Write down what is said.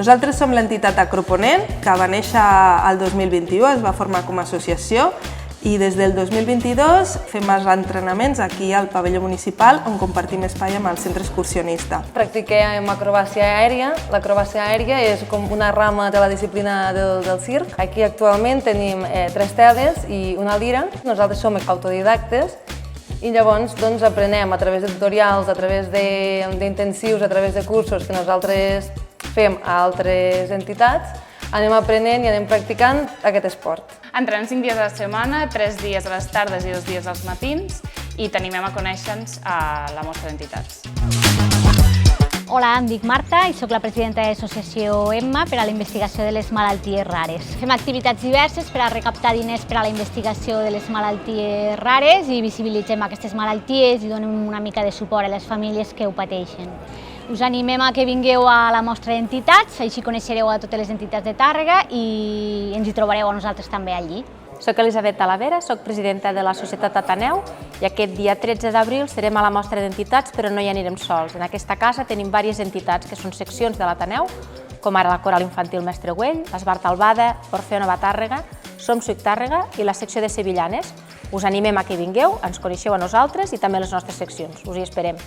Nosaltres som l'entitat Acroponent, que va néixer el 2021, es va formar com a associació, i des del 2022 fem els entrenaments aquí al pavelló municipal, on compartim espai amb el centre excursionista. Practiquem acrobàcia aèria. L'acrobàcia aèria és com una rama de la disciplina del circ. Aquí actualment tenim 3 teles i una lira. Nosaltres som autodidactes i llavors aprenem a través de tutorials, a través d'intensius, a través de cursos que nosaltres fem a altres entitats. Anem aprenent i anem practicant aquest esport. Entrenem 5 dies a la setmana, 3 dies a les tardes i 2 dies als matins i t'animem a conèixer-nos a la mostra d'entitats. Hola, em dic Marta i sóc la presidenta de l'associació EMMA per a la investigació de les malalties rares. Fem activitats diverses per a recaptar diners per a la investigació de les malalties rares i visibilitzem aquestes malalties i donem una mica de suport a les famílies que ho pateixen. Us animem a que vingueu a la mostra d'entitats, així coneixereu a totes les entitats de Tàrrega i ens hi trobareu a nosaltres també allí. Soc Elisabet Talavera, soc presidenta de la Societat Ateneu i aquest dia 13 d'abril serem a la mostra d'entitats, però no hi anirem sols. En aquesta casa tenim diverses entitats que són seccions de l'Ateneu, com ara la Coral Infantil Mestre Güell, l'Esbart Albada, Orfeo Nova Tàrrega, Som Suïc Tàrrega i la secció de Sevillanes. Us animem a que vingueu, ens coneixeu a nosaltres i també a les nostres seccions. Us hi esperem.